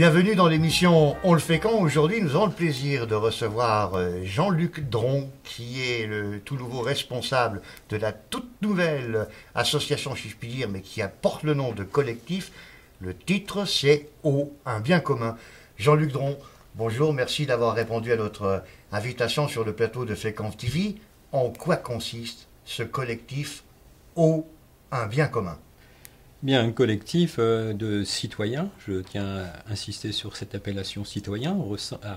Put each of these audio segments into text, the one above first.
Bienvenue dans l'émission On le fait quand. Aujourd'hui, nous avons le plaisir de recevoir Jean-Luc Dron, qui est le tout nouveau responsable de la toute nouvelle association, si je puis dire, mais qui porte le nom de collectif. Le titre, c'est Eau, un bien commun. Jean-Luc Dron, bonjour, merci d'avoir répondu à notre invitation sur le plateau de Fécamp TV. En quoi consiste ce collectif Eau, un bien commun? Bien, un collectif de citoyens, je tiens à insister sur cette appellation citoyen,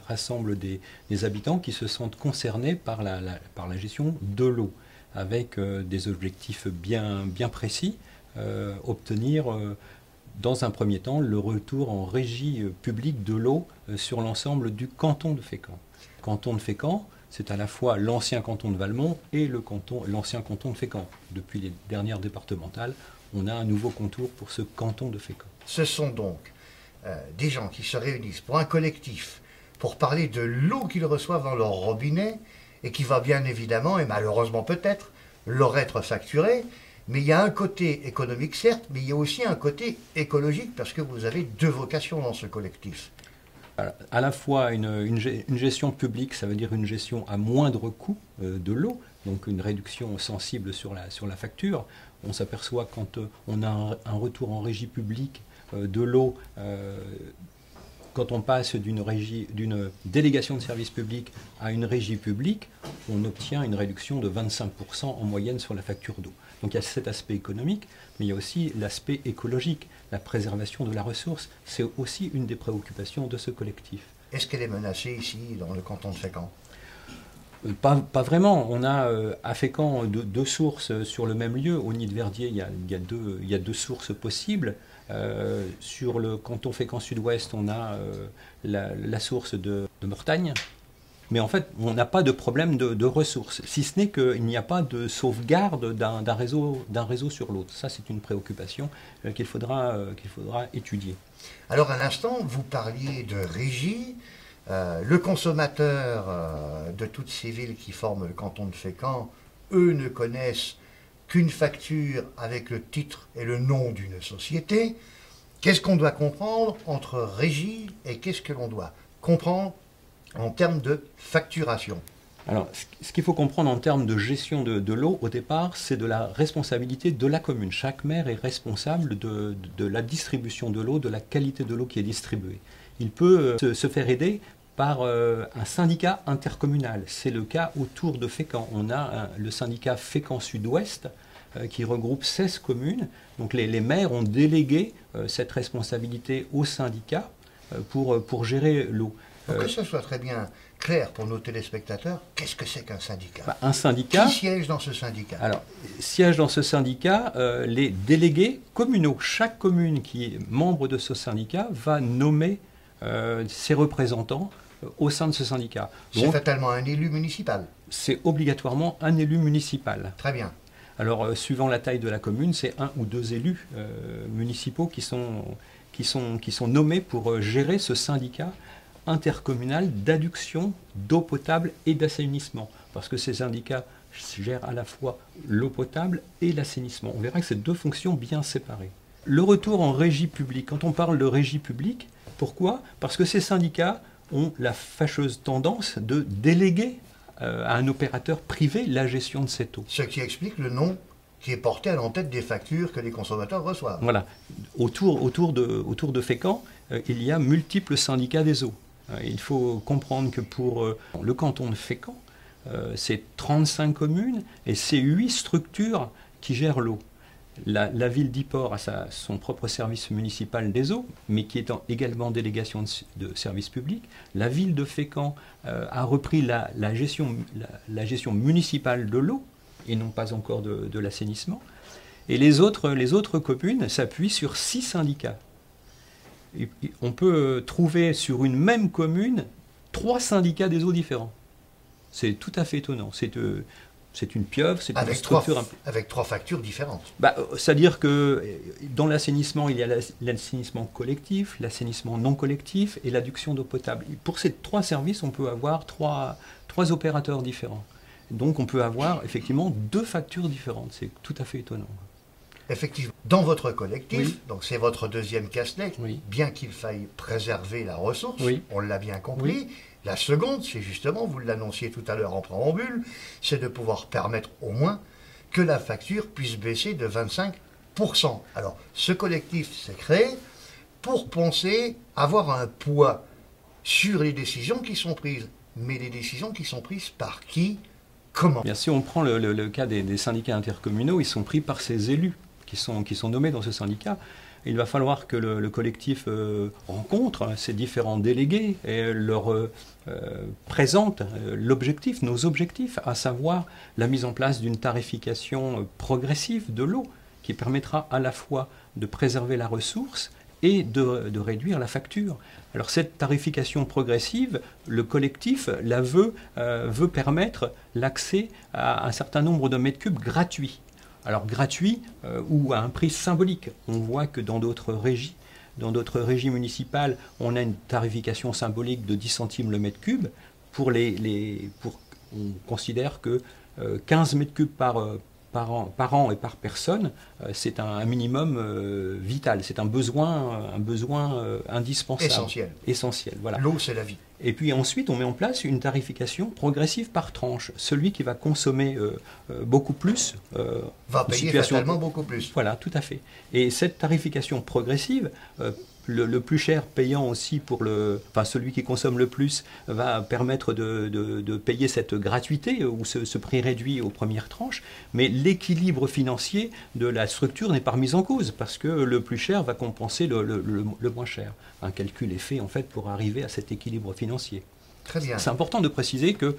rassemble des habitants qui se sentent concernés par la gestion de l'eau, avec des objectifs bien précis, obtenir dans un premier temps le retour en régie publique de l'eau sur l'ensemble du canton de Fécamp. Canton de Fécamp, c'est à la fois l'ancien canton de Valmont et l'ancien canton de Fécamp. Depuis les dernières départementales, on a un nouveau contour pour ce canton de Fécamp. Ce sont donc des gens qui se réunissent pour un collectif, pour parler de l'eau qu'ils reçoivent dans leur robinet, et qui va bien évidemment, et malheureusement peut-être, leur être facturée. Mais il y a un côté économique certes, mais il y a aussi un côté écologique, parce que vous avez deux vocations dans ce collectif. À la fois une gestion publique, ça veut dire une gestion à moindre coût de l'eau, donc une réduction sensible sur la facture. On s'aperçoit quand on a un retour en régie publique de l'eau, quand on passe d'une délégation de service public à une régie publique, on obtient une réduction de 25% en moyenne sur la facture d'eau. Donc il y a cet aspect économique, mais il y a aussi l'aspect écologique, la préservation de la ressource. C'est aussi une des préoccupations de ce collectif. Est-ce qu'elle est menacée ici, dans le canton de Fécamp ? Pas vraiment. On a à Fécamp deux sources sur le même lieu. Au Nid de Verdier, il y a deux sources possibles. Sur le canton Fécamp Sud-Ouest, on a la source de Mortagne. Mais en fait, on n'a pas de problème de ressources, si ce n'est qu'il n'y a pas de sauvegarde d'un réseau sur l'autre. Ça, c'est une préoccupation qu'il faudra étudier. Alors, à l'instant, vous parliez de régie. Le consommateur de toutes ces villes qui forment le canton de Fécamp, eux ne connaissent qu'une facture avec le titre et le nom d'une société. Qu'est-ce qu'on doit comprendre entre régie et qu'est-ce que l'on doit comprendre en termes de facturation? Alors, ce qu'il faut comprendre en termes de gestion de l'eau, au départ, c'est de la responsabilité de la commune. Chaque maire est responsable de la distribution de l'eau, de la qualité de l'eau qui est distribuée. Il peut se faire aider par un syndicat intercommunal. C'est le cas autour de Fécamp. On a le syndicat Fécamp Sud-Ouest qui regroupe 16 communes. Donc les maires ont délégué cette responsabilité au syndicat pour gérer l'eau. Pour que ce soit très bien clair pour nos téléspectateurs, qu'est-ce que c'est qu'un syndicat? Un syndicat. Qui siège dans ce syndicat? Alors, siège dans ce syndicat les délégués communaux. Chaque commune qui est membre de ce syndicat va nommer ses représentants au sein de ce syndicat. C'est fatalement un élu municipal? C'est obligatoirement un élu municipal. Très bien. Alors, suivant la taille de la commune, c'est un ou deux élus municipaux qui sont nommés pour gérer ce syndicat intercommunal d'adduction d'eau potable et d'assainissement. Parce que ces syndicats gèrent à la fois l'eau potable et l'assainissement. On verra que c'est deux fonctions bien séparées. Le retour en régie publique. Quand on parle de régie publique, pourquoi? Parce que ces syndicats ont la fâcheuse tendance de déléguer à un opérateur privé la gestion de cette eau. Ce qui explique le nom qui est porté à l'entête des factures que les consommateurs reçoivent. Voilà. Autour de Fécamp, il y a multiples syndicats des eaux. Il faut comprendre que pour le canton de Fécamp, c'est 35 communes et c'est 8 structures qui gèrent l'eau. La ville d'Yport a son propre service municipal des eaux, mais qui est également délégation de service public. La ville de Fécamp a repris la gestion municipale de l'eau, et non pas encore de l'assainissement. Et les autres communes s'appuient sur 6 syndicats. Et on peut trouver sur une même commune 3 syndicats des eaux différents. C'est tout à fait étonnant. C'est une pieuvre, c'est une structure... Avec 3 factures différentes. C'est-à-dire que dans l'assainissement, il y a l'assainissement collectif, l'assainissement non collectif et l'adduction d'eau potable. Et pour ces 3 services, on peut avoir 3 opérateurs différents. Donc on peut avoir effectivement 2 factures différentes. C'est tout à fait étonnant. Effectivement. Dans votre collectif, Oui. donc c'est votre deuxième casse-tête, Oui. bien qu'il faille préserver la ressource, Oui. on l'a bien compris. La seconde, c'est justement, vous l'annonciez tout à l'heure en préambule, c'est de pouvoir permettre au moins que la facture puisse baisser de 25%. Alors, ce collectif s'est créé pour penser avoir un poids sur les décisions qui sont prises. Mais les décisions qui sont prises par qui, comment? Bien, si on prend le cas des syndicats intercommunaux, ils sont pris par ces élus qui sont nommés dans ce syndicat. Il va falloir que le collectif rencontre ces différents délégués et leur présente l'objectif, nos objectifs, à savoir la mise en place d'une tarification progressive de l'eau qui permettra à la fois de préserver la ressource et de réduire la facture. Alors cette tarification progressive, le collectif la veut permettre l'accès à un certain nombre de mètres cubes gratuits. Alors gratuit ou à un prix symbolique. On voit que dans d'autres régies municipales, on a une tarification symbolique de 10 centimes le mètre cube. On considère que 15 mètres cubes par an et par personne, c'est un minimum vital, c'est un besoin indispensable. Essentiel, voilà. L'eau, c'est la vie. Et puis ensuite, on met en place une tarification progressive par tranche. Celui qui va consommer beaucoup plus va payer fatalement beaucoup plus. Voilà, tout à fait. Et cette tarification progressive, le plus cher payant aussi celui qui consomme le plus va permettre de payer cette gratuité ou ce prix réduit aux premières tranches, mais l'équilibre financier de la structure n'est pas remis en cause parce que le plus cher va compenser le moins cher. Un calcul est fait en fait pour arriver à cet équilibre financier. Très bien. C'est important de préciser que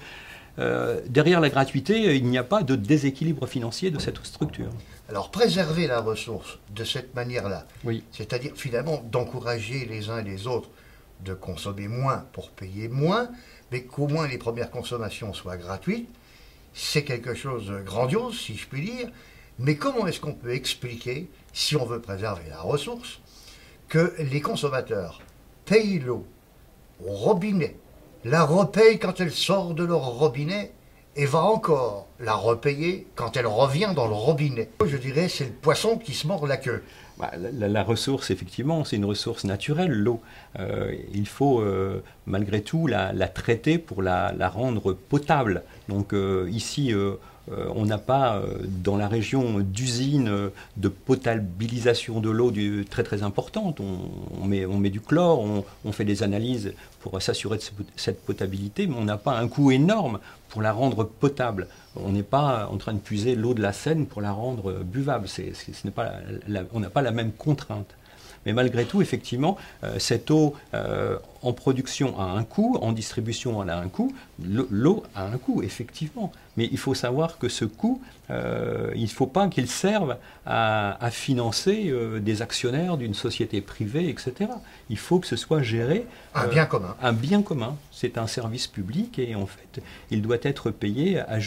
derrière la gratuité, il n'y a pas de déséquilibre financier de cette structure. Alors, préserver la ressource de cette manière-là, oui. C'est-à-dire finalement d'encourager les uns et les autres de consommer moins pour payer moins, mais qu'au moins les premières consommations soient gratuites, c'est quelque chose de grandiose, si je puis dire. Mais comment est-ce qu'on peut expliquer, si on veut préserver la ressource, que les consommateurs payent l'eau au robinet, la repayent quand elle sort de leur robinet, et va encore la repayer quand elle revient dans le robinet? Je dirais c'est le poisson qui se mord la queue. La ressource, effectivement, c'est une ressource naturelle, l'eau. Il faut malgré tout la traiter pour la rendre potable. Donc ici, on n'a pas dans la région d'usine de potabilisation de l'eau très très importante. On met du chlore, on fait des analyses pour s'assurer de cette potabilité, mais on n'a pas un coût énorme pour la rendre potable. On n'est pas en train de puiser l'eau de la Seine pour la rendre buvable. On n'a pas la même contrainte. Mais malgré tout, effectivement, cette eau en production a un coût, en distribution elle a un coût, l'eau a un coût, effectivement. Mais il faut savoir que ce coût, il ne faut pas qu'il serve à financer des actionnaires d'une société privée, etc. Il faut que ce soit géré... un bien commun. Un bien commun. C'est un service public et en fait, il doit être payé à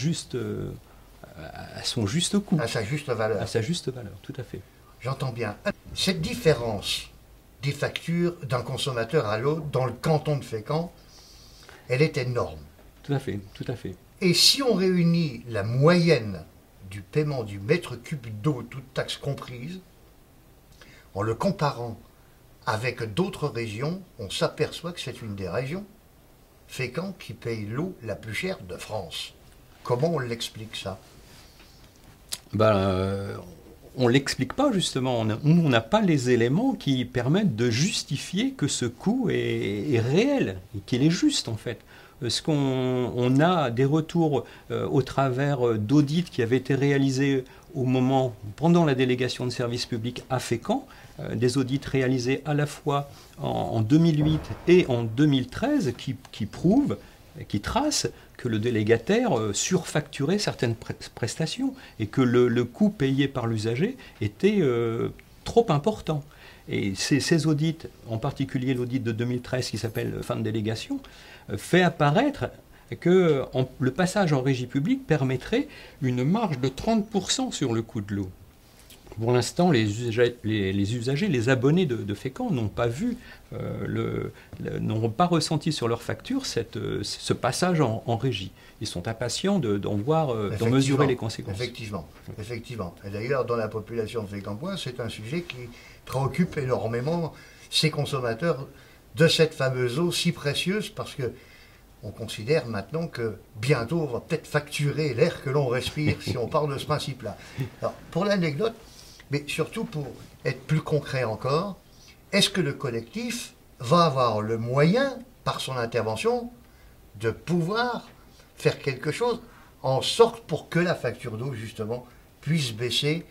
son juste coût. À sa juste valeur. À sa juste valeur, tout à fait. J'entends bien. Cette différence des factures d'un consommateur à l'autre dans le canton de Fécamp, elle est énorme. Tout à fait, tout à fait. Et si on réunit la moyenne du paiement du mètre cube d'eau, toutes taxes comprises, en le comparant avec d'autres régions, on s'aperçoit que c'est une des régions, Fécamp, qui paye l'eau la plus chère de France. Comment on l'explique ça? On ne l'explique pas justement, on n'a pas les éléments qui permettent de justifier que ce coût est réel et qu'il est juste en fait. Parce qu'on a des retours au travers d'audits qui avaient été réalisés pendant la délégation de services publics à Fécamp, des audits réalisés à la fois en 2008 et en 2013 qui prouvent, qui tracent que le délégataire surfacturait certaines prestations et que le coût payé par l'usager était trop important. Et ces audits, en particulier l'audit de 2013 qui s'appelle fin de délégation, fait apparaître que le passage en régie publique permettrait une marge de 30% sur le coût de l'eau. Pour l'instant, les usagers, les abonnés de Fécamp n'ont pas vu, n'ont pas ressenti sur leur facture ce passage en régie. Ils sont impatients d'en voir, d'en mesurer les conséquences. Effectivement, effectivement. Et d'ailleurs, dans la population de Fécampois, c'est un sujet qui préoccupe énormément ces consommateurs de cette fameuse eau si précieuse, parce que on considère maintenant que bientôt on va peut-être facturer l'air que l'on respire si on parle de ce principe-là. Alors, pour l'anecdote, mais surtout pour être plus concret encore, est-ce que le collectif va avoir le moyen, par son intervention, de pouvoir faire quelque chose en sorte pour que la facture d'eau, justement, puisse baisser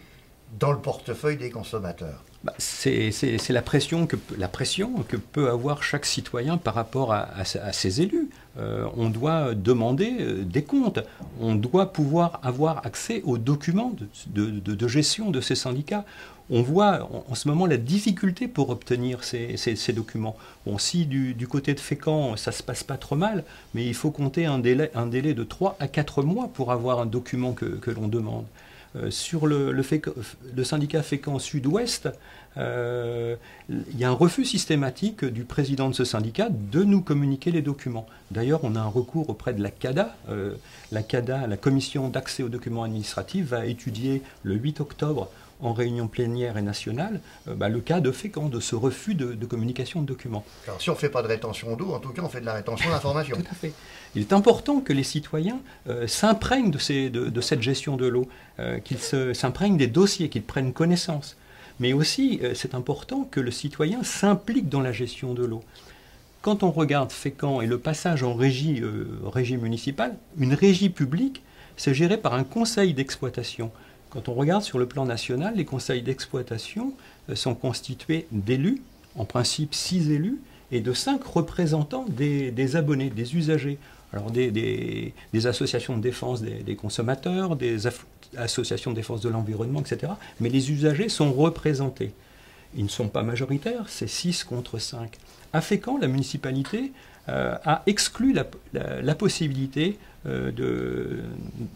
dans le portefeuille des consommateurs? C'est la pression que peut avoir chaque citoyen par rapport à ses élus. On doit demander des comptes. On doit pouvoir avoir accès aux documents de gestion de ces syndicats. On voit en ce moment la difficulté pour obtenir ces documents. Bon, si du côté de Fécamp, ça ne se passe pas trop mal, mais il faut compter un délai de 3 à 4 mois pour avoir un document que l'on demande. Sur le syndicat Fécamp Sud-Ouest, il y a un refus systématique du président de ce syndicat de nous communiquer les documents. D'ailleurs, on a un recours auprès de la CADA. La CADA, la Commission d'accès aux documents administratifs, va étudier le 8 octobre en réunion plénière et nationale le cas de Fécamp, de ce refus de communication de documents. Alors, si on ne fait pas de rétention d'eau, en tout cas, on fait de la rétention d'information. Tout à fait. Il est important que les citoyens s'imprègnent de cette gestion de l'eau, qu'ils s'imprègnent des dossiers, qu'ils prennent connaissance. Mais aussi, c'est important que le citoyen s'implique dans la gestion de l'eau. Quand on regarde Fécamp et le passage en régie municipale, une régie publique, c'est géré par un conseil d'exploitation. Quand on regarde sur le plan national, les conseils d'exploitation sont constitués d'élus, en principe 6 élus, et de 5 représentants des abonnés, des usagers. Alors des associations de défense des consommateurs, des associations de défense de l'environnement, etc. Mais les usagers sont représentés. Ils ne sont pas majoritaires, c'est 6 contre 5. À Fécamp, la municipalité a exclu la possibilité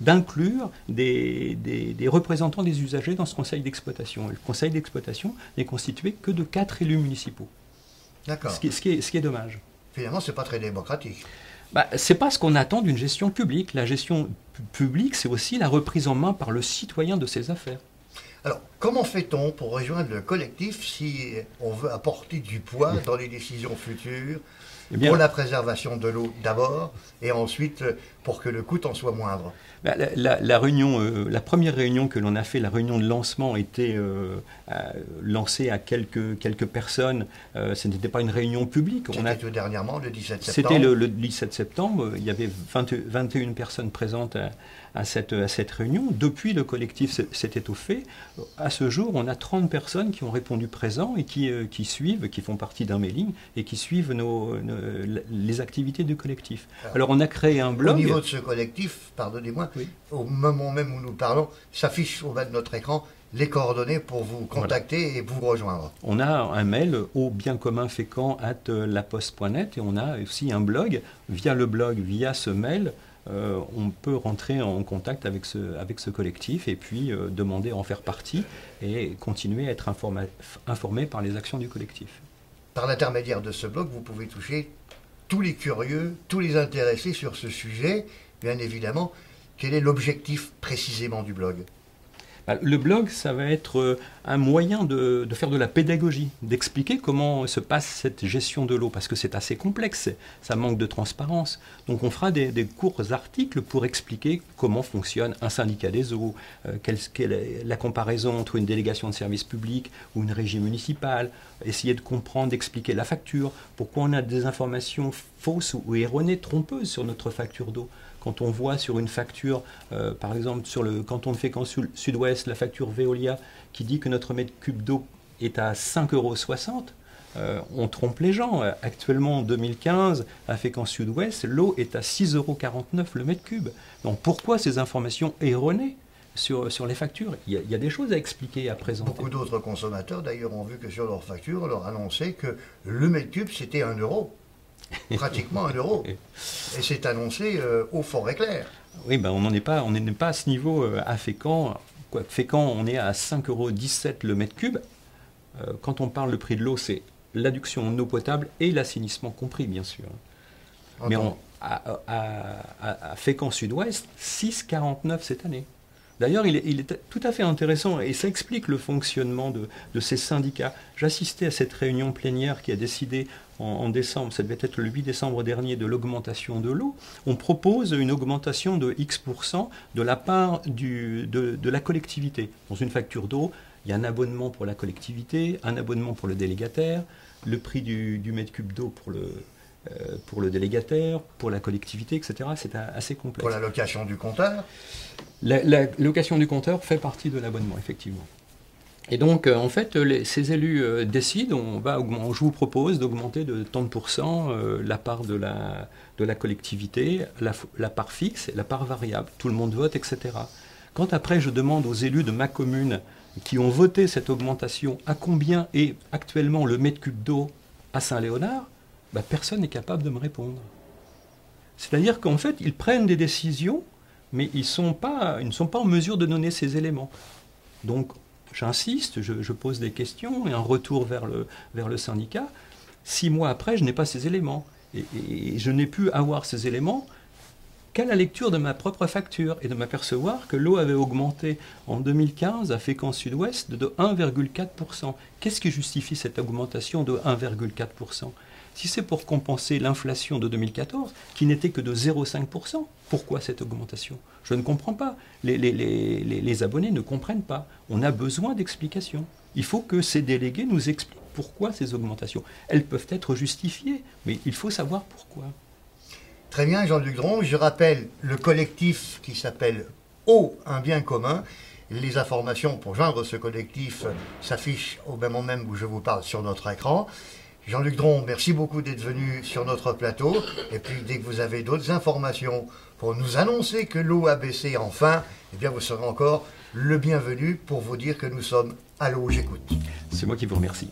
d'inclure des représentants des usagers dans ce conseil d'exploitation. Le conseil d'exploitation n'est constitué que de 4 élus municipaux. D'accord. Ce qui est dommage. Finalement, ce n'est pas très démocratique. C'est pas ce qu'on attend d'une gestion publique. La gestion publique, c'est aussi la reprise en main par le citoyen de ses affaires. Alors, comment fait-on pour rejoindre le collectif si on veut apporter du poids dans les décisions futures, pour la préservation de l'eau d'abord, et ensuite pour que le coût en soit moindre? La première réunion que l'on a fait, la réunion de lancement, était lancée à quelques personnes. Ce n'était pas une réunion publique. C'était tout dernièrement, le 17 septembre. C'était le 17 septembre. Il y avait 21 personnes présentes à cette réunion. Depuis, le collectif s'est étoffé. À ce jour, on a 30 personnes qui ont répondu présent et qui suivent, qui font partie d'un mailing et qui suivent les activités du collectif. Alors, on a créé un blog. Au niveau de ce collectif, pardonnez-moi, oui. Au moment même où nous parlons, s'affiche au bas de notre écran les coordonnées pour vous contacter et vous rejoindre. On a un mail au bienscommunfécamp@laposte.net et on a aussi un blog. Via le blog, via ce mail, on peut rentrer en contact avec ce collectif et puis demander à en faire partie et continuer à être informé par les actions du collectif. Par l'intermédiaire de ce blog, vous pouvez toucher tous les curieux, tous les intéressés sur ce sujet. Bien évidemment, quel est l'objectif précisément du blog ? Le blog, ça va être un moyen de faire de la pédagogie, d'expliquer comment se passe cette gestion de l'eau, parce que c'est assez complexe, ça manque de transparence. Donc on fera des courts articles pour expliquer comment fonctionne un syndicat des eaux, quelle est la comparaison entre une délégation de service public ou une régie municipale, essayer de comprendre, d'expliquer la facture, pourquoi on a des informations fausses ou erronées, trompeuses sur notre facture d'eau. Quand on voit sur une facture, par exemple sur le canton de Fécamp Sud-Ouest, la facture Veolia qui dit que notre mètre cube d'eau est à 5,60 €, on trompe les gens. Actuellement, en 2015, à Fécamp Sud-Ouest, l'eau est à 6,49 € le mètre cube. Donc pourquoi ces informations erronées sur les factures? Il y a des choses à expliquer, à présenter. Beaucoup d'autres consommateurs, d'ailleurs, ont vu que sur leur facture, on leur annonçait que le mètre cube, c'était 1 €. Pratiquement 1 €. Et c'est annoncé au fort et clair. Oui, on n'en est pas à ce niveau à Fécamp. quoi. Fécamp, on est à 5,17 € le mètre cube. Quand on parle le prix de l'eau, c'est l'adduction en eau potable et l'assainissement compris, bien sûr. Mais à Fécamp Sud-Ouest, 6,49 cette année. D'ailleurs, il est tout à fait intéressant et ça explique le fonctionnement de ces syndicats. J'assistais à cette réunion plénière qui a décidé en décembre, ça devait être le 8 décembre dernier, de l'augmentation de l'eau. On propose une augmentation de X% de la part de la collectivité. Dans une facture d'eau, il y a un abonnement pour la collectivité, un abonnement pour le délégataire, le prix du mètre cube d'eau pour le délégataire, pour la collectivité, etc. C'est assez complexe. Pour la location du compteur? La location du compteur fait partie de l'abonnement, effectivement. Et donc, en fait, ces élus décident, je vous propose d'augmenter de tant de pourcents la part de la collectivité, la part fixe et la part variable. Tout le monde vote, etc. Quand après, je demande aux élus de ma commune qui ont voté cette augmentation à combien est actuellement le mètre cube d'eau à Saint-Léonard, personne n'est capable de me répondre. C'est-à-dire qu'en fait, ils prennent des décisions, mais ils ne sont pas en mesure de donner ces éléments. Donc, j'insiste, je pose des questions et un retour vers le syndicat. 6 mois après, je n'ai pas ces éléments. Et je n'ai pu avoir ces éléments qu'à la lecture de ma propre facture et de m'apercevoir que l'eau avait augmenté en 2015 à Fécamp Sud-Ouest de 1,4%. Qu'est-ce qui justifie cette augmentation de 1,4%? Si c'est pour compenser l'inflation de 2014, qui n'était que de 0,5%, pourquoi cette augmentation? Je ne comprends pas. Les abonnés ne comprennent pas. On a besoin d'explications. Il faut que ces délégués nous expliquent pourquoi ces augmentations. Elles peuvent être justifiées, mais il faut savoir pourquoi. Très bien, Jean-Luc Dron. Je rappelle le collectif qui s'appelle Eau, un bien commun. Les informations pour joindre ce collectif s'affichent au même moment même où je vous parle sur notre écran. Jean-Luc Dron, merci beaucoup d'être venu sur notre plateau. Et puis, dès que vous avez d'autres informations pour nous annoncer que l'eau a baissé enfin, eh bien, vous serez encore le bienvenu pour vous dire que nous sommes à l'eau, j'écoute. C'est moi qui vous remercie.